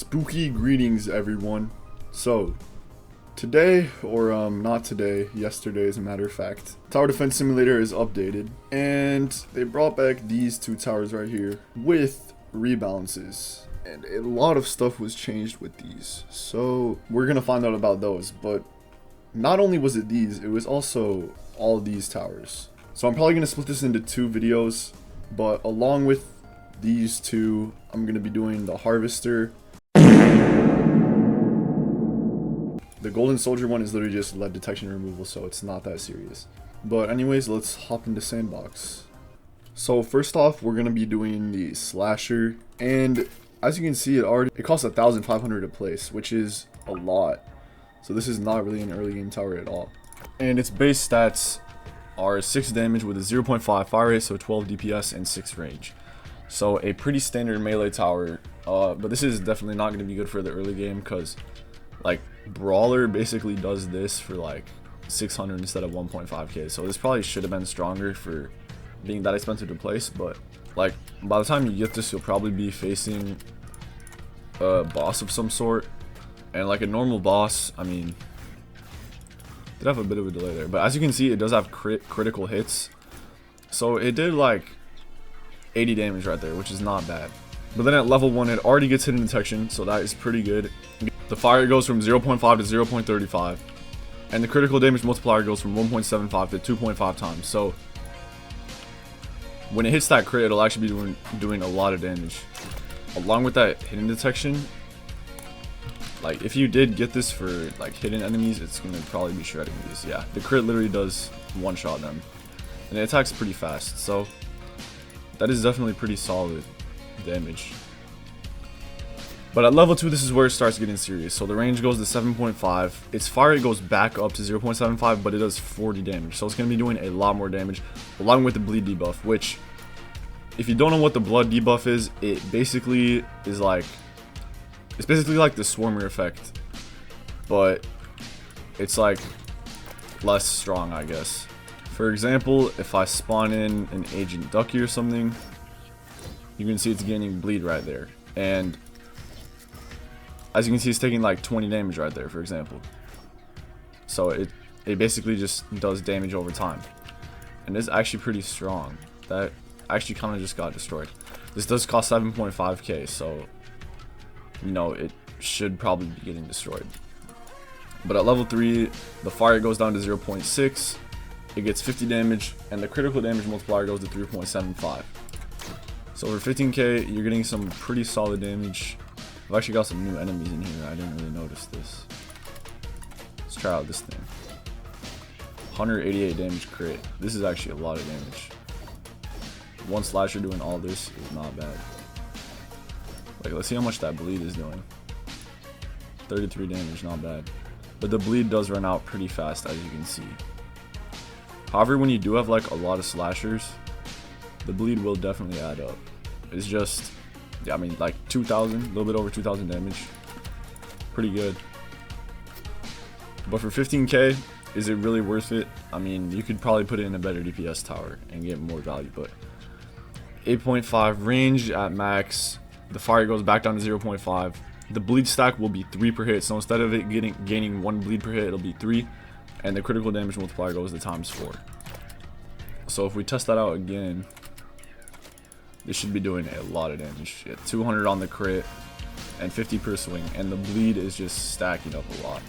Spooky greetings, everyone. So, today, or not today, yesterday as a matter of fact, Tower Defense Simulator is updated, and they brought back these two towers right here with rebalances. And a lot of stuff was changed with these, so we're gonna find out about those. But not only was it these, it was also all these towers. So I'm probably gonna split this into two videos, but along with these two, I'm gonna be doing the Harvester. The Golden Soldier one is literally just lead detection and removal, so it's not that serious. But anyways, let's hop into Sandbox. So first off, we're gonna be doing the Slasher, and as you can see, it costs 1,500 to place, which is a lot. So this is not really an early game tower at all. And its base stats are 6 damage with a 0.5 fire rate, so 12 DPS and 6 range. So a pretty standard melee tower, but this is definitely not going to be good for the early game because like Brawler basically does this for like 600 instead of 1.5k. So this probably should have been stronger for being that expensive to place, but like by the time you get this, you'll probably be facing a boss of some sort. And like a normal boss, I mean, did have a bit of a delay there, but as you can see, it does have critical hits. So it did like 80 damage right there, which is not bad. But then at level 1, it already gets hidden detection, so that is pretty good. The fire goes from 0.5 to 0.35, and the critical damage multiplier goes from 1.75 to 2.5 times. So when it hits that crit, it'll actually be doing a lot of damage. Along with that hidden detection, like if you did get this for like hidden enemies, it's gonna probably be shredding these. Yeah, the crit literally does one-shot them, and it attacks pretty fast. So that is definitely pretty solid damage. But at level 2, this is where it starts getting serious. So the range goes to 7.5. Its fire rate goes back up to 0.75, but it does 40 damage. So it's going to be doing a lot more damage, along with the bleed debuff, which, if you don't know what the blood debuff is, it basically is like, it's basically like the Swarmer effect, but it's like less strong, I guess. For example, if I spawn in an Agent Ducky or something, you can see it's gaining bleed right there. And as you can see, it's taking like 20 damage right there, for example. So it basically just does damage over time. And it's actually pretty strong. That actually kind of just got destroyed. This does cost 7.5k, so you know it should probably be getting destroyed. But at level 3, the fire goes down to 0.6. It gets 50 damage, and the critical damage multiplier goes to 3.75. So for 15k, you're getting some pretty solid damage. I've actually got some new enemies in here. I didn't really notice this. Let's try out this thing. 188 damage crit. This is actually a lot of damage. One slasher doing all this is not bad. Like, let's see how much that bleed is doing. 33 damage, not bad. But the bleed does run out pretty fast, as you can see. However, when you do have like a lot of slashers, the bleed will definitely add up. It's just, yeah, I mean, like 2,000, a little bit over 2,000 damage. Pretty good. But for 15k, is it really worth it? I mean, you could probably put it in a better DPS tower and get more value, but 8.5 range at max. The fire goes back down to 0.5. The bleed stack will be 3 per hit, so instead of it gaining 1 bleed per hit, it'll be 3. And the critical damage multiplier goes to times 4. So if we test that out again, this should be doing a lot of damage. Yeah, 200 on the crit and 50 per swing, and the bleed is just stacking up a lot.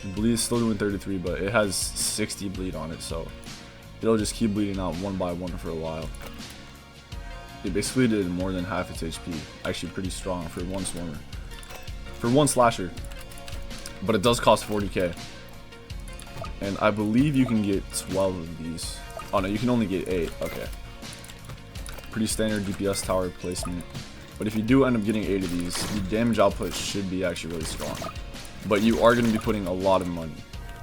The bleed is still doing 33, but it has 60 bleed on it, so it'll just keep bleeding out one by one for a while. It basically did more than half its HP. Actually pretty strong for one Swarmer. For one Slasher. But it does cost 40k. And I believe you can get 12 of these. Oh no, you can only get 8. Okay. Pretty standard DPS tower placement. But if you do end up getting 8 of these, the damage output should be actually really strong. But you are going to be putting a lot of money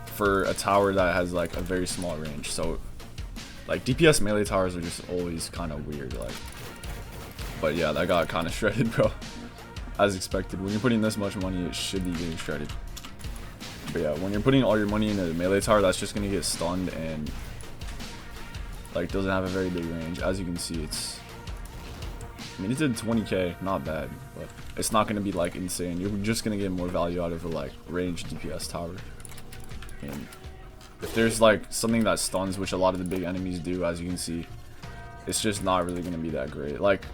for a tower that has like a very small range. So like DPS melee towers are just always kind of weird. Like, but yeah, that got kind of shredded, bro. As expected. When you're putting this much money, it should be getting shredded. But yeah, when you're putting all your money in a melee tower, that's just going to get stunned and like doesn't have a very big range. As you can see, it's I mean, it did 20k, not bad, but it's not going to be like insane. You're just going to get more value out of a like ranged DPS tower. And if there's like something that stuns, which a lot of the big enemies do, as you can see, it's just not really going to be that great. Like,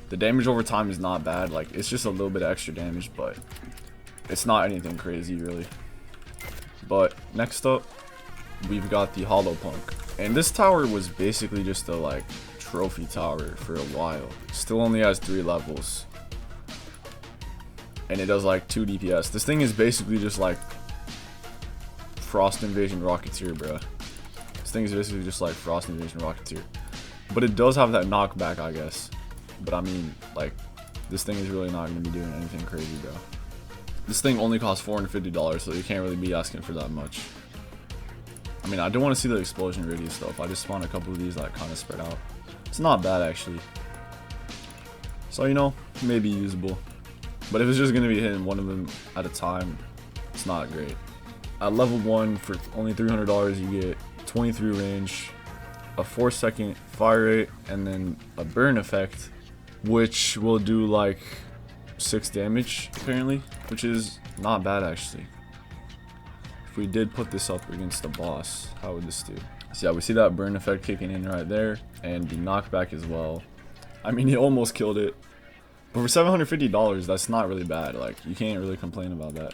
the damage over time is not bad. Like, it's just a little bit of extra damage, but it's not anything crazy, really. But next up, we've got the Hallow Punk. And this tower was basically just a, like, trophy tower for a while. Still only has 3 levels. And it does, like, 2 DPS. This thing is basically just, like, Frost Invasion Rocketeer, bro. This thing is basically just, like, Frost Invasion Rocketeer. But it does have that knockback, I guess. But I mean, like, this thing is really not going to be doing anything crazy, bro. This thing only costs $450, so you can't really be asking for that much. I mean, I do want to see the explosion radius stuff. I just spawned a couple of these that kind of spread out. It's not bad, actually. So, you know, maybe usable. But if it's just going to be hitting one of them at a time, it's not great. At level 1, for only $300, you get 23 range, a 4-second fire rate, and then a burn effect, which will do like 6 damage apparently, which is not bad actually. If we did put this up against the boss, how would this do? So yeah, we see that burn effect kicking in right there, and the knockback as well. I mean, he almost killed it, but for $750, that's not really bad. Like, you can't really complain about that.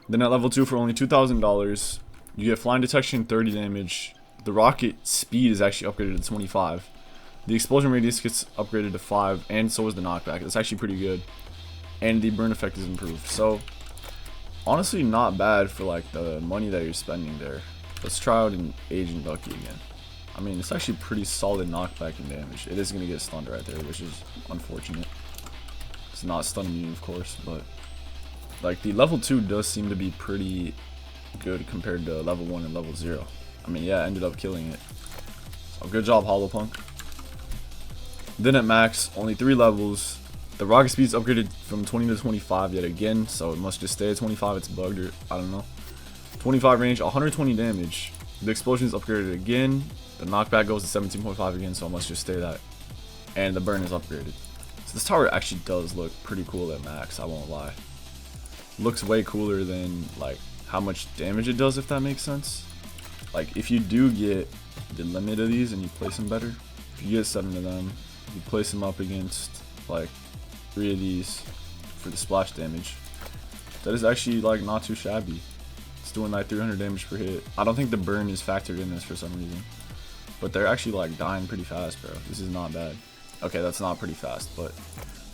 Then at level 2, for only $2,000, you get flying detection, 30 damage. The rocket speed is actually upgraded to 25. The explosion radius gets upgraded to 5, and so is the knockback. It's actually pretty good. And the burn effect is improved. So, honestly, not bad for like the money that you're spending there. Let's try out an Agent Ducky again. I mean, it's actually pretty solid knockback and damage. It is going to get stunned right there, which is unfortunate. It's not stun immune, of course, but like the level 2 does seem to be pretty good compared to level 1 and level 0. I mean, yeah, I ended up killing it. So good job, Hallow Punk. Then at max, only 3 levels. The rocket speed's upgraded from 20 to 25 yet again, so it must just stay at 25. It's bugged, or I don't know. 25 range, 120 damage. The explosion is upgraded again. The knockback goes to 17.5 again, so it must just stay that. And the burn is upgraded. So this tower actually does look pretty cool at max, I won't lie. Looks way cooler than like how much damage it does, if that makes sense. Like, if you do get the limit of these and you place them better, if you get 7 of them, you place them up against like 3 of these for the splash damage, that is actually like not too shabby. It's doing like 300 damage per hit. I don't think the burn is factored in this for some reason, but they're actually like dying pretty fast, bro. This is not bad. Okay, that's not pretty fast, but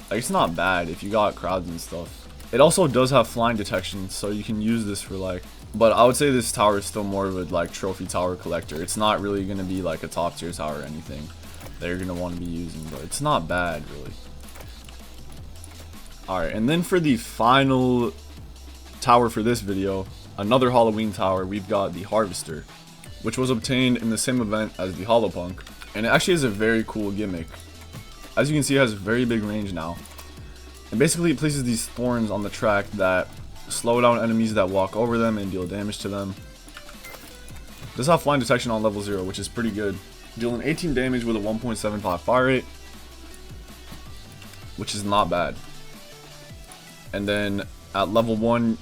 like, it's not bad if you got crowds and stuff. It also does have flying detection, so you can use this for like, but I would say this tower is still more of a like trophy tower collector. It's not really going to be like a top tier tower or anything that you're going to want to be using, but it's not bad really. Alright, and then for the final tower for this video, another Halloween tower, we've got the Harvester, which was obtained in the same event as the Hallow Punk, and it actually has a very cool gimmick. As you can see, it has very big range now, and basically it places these thorns on the track that slow down enemies that walk over them and deal damage to them. This has flying detection on level 0, which is pretty good, dealing 18 damage with a 1.75 fire rate, which is not bad. And then at level 1,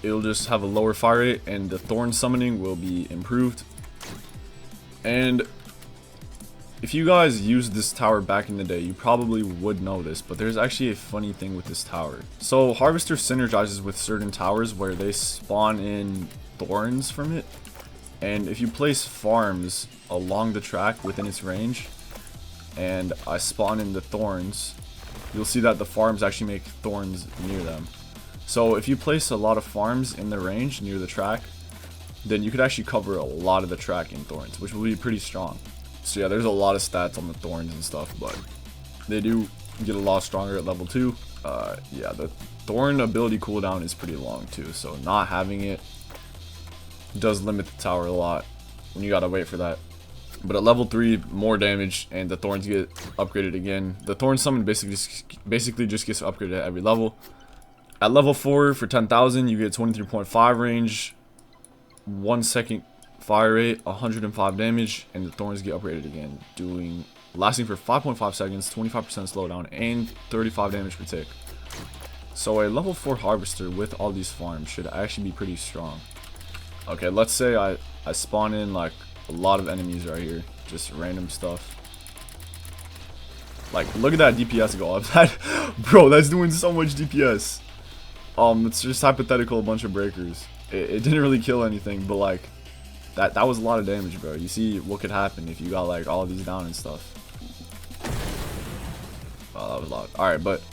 it'll just have a lower fire rate, and the thorn summoning will be improved. And if you guys used this tower back in the day, you probably would know this, but there's actually a funny thing with this tower. So Harvester synergizes with certain towers where they spawn in thorns from it, and if you place farms along the track within its range, and I spawn in the thorns, you'll see that the farms actually make thorns near them. So if you place a lot of farms in the range near the track, then you could actually cover a lot of the track in thorns, which will be pretty strong. So yeah, there's a lot of stats on the thorns and stuff, but they do get a lot stronger at level 2. Yeah, the thorn ability cooldown is pretty long too, so not having it does limit the tower a lot when you gotta wait for that. But at level 3, more damage, and the thorns get upgraded again. The thorn summon basically just gets upgraded at every level. At level 4, for 10,000, you get 23.5 range, 1 second fire rate, 105 damage, and the thorns get upgraded again, doing lasting for 5.5 seconds, 25% slowdown, and 35 damage per tick. So a level 4 harvester with all these farms should actually be pretty strong. Okay, let's say I spawn in like a lot of enemies right here, just random stuff. Like, look at that DPS go up. That, bro, that's doing so much DPS. It's just hypothetical, a bunch of breakers. It didn't really kill anything, but like, that was a lot of damage, bro. You see what could happen if you got like all of these down and stuff. Wow, that was a lot. Alright, but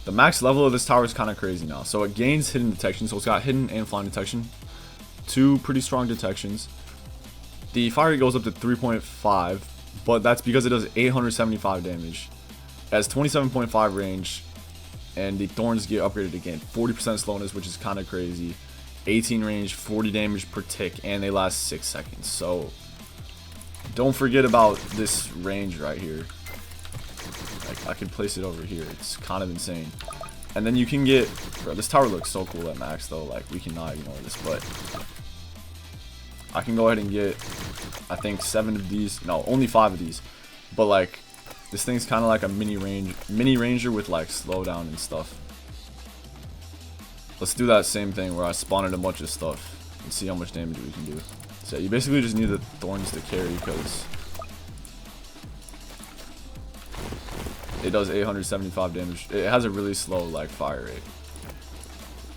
the max level of this tower is kind of crazy now. So it gains hidden detection, so it's got hidden and flying detection. 2 pretty strong detections. The fire rate goes up to 3.5, but that's because it does 875 damage. It has 27.5 range, and the thorns get upgraded again. 40% slowness, which is kind of crazy. 18 range, 40 damage per tick, and they last 6 seconds. So don't forget about this range right here. Like, I can place it over here. It's kind of insane. And then you can get, bro, this tower looks so cool at max though. Like, we cannot ignore this, but I can go ahead and get, I think 7 of these. No, only 5 of these. But like, this thing's kind of like a mini ranger with like slowdown and stuff. Let's do that same thing where I spawn in a bunch of stuff and see how much damage we can do. So you basically just need the thorns to carry because it does 875 damage. It has a really slow like fire rate,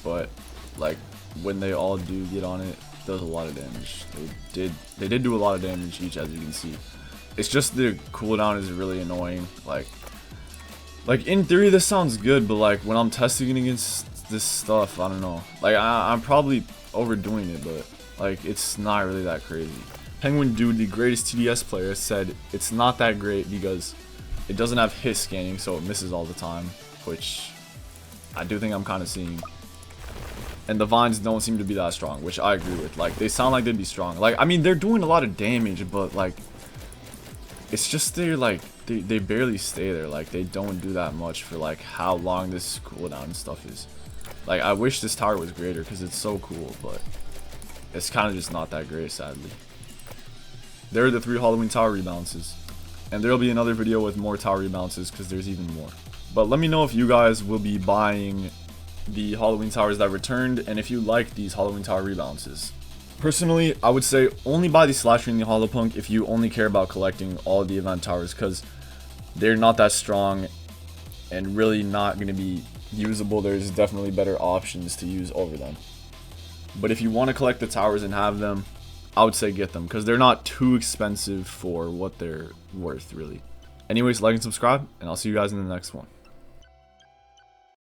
but like when they all do get on it, it does a lot of damage. They did do a lot of damage each, as you can see. It's just the cooldown is really annoying. Like in theory this sounds good, but like when I'm testing it against this stuff, I don't know. Like I'm probably overdoing it, but like it's not really that crazy. Penguin Dude, the greatest TDS player, said it's not that great because it doesn't have hit scanning, so it misses all the time, which I do think I'm kind of seeing. And the vines don't seem to be that strong, which I agree with. Like, they sound like they'd be strong. Like, I mean, they're doing a lot of damage, but like, it's just they're like, they barely stay there. Like, they don't do that much for like how long this cooldown and stuff is. Like, I wish this tower was greater because it's so cool, but it's kind of just not that great, sadly. There are the 3 Halloween tower rebalances. And there'll be another video with more tower rebalances because there's even more. But let me know if you guys will be buying the Halloween towers that returned and if you like these Halloween tower rebalances. Personally, I would say only buy the Slasher and the Hallow Punk if you only care about collecting all of the event towers because they're not that strong and really not going to be usable. There's definitely better options to use over them. But if you want to collect the towers and have them, I would say get them because they're not too expensive for what they're worth, really. Anyways, like and subscribe, and I'll see you guys in the next one.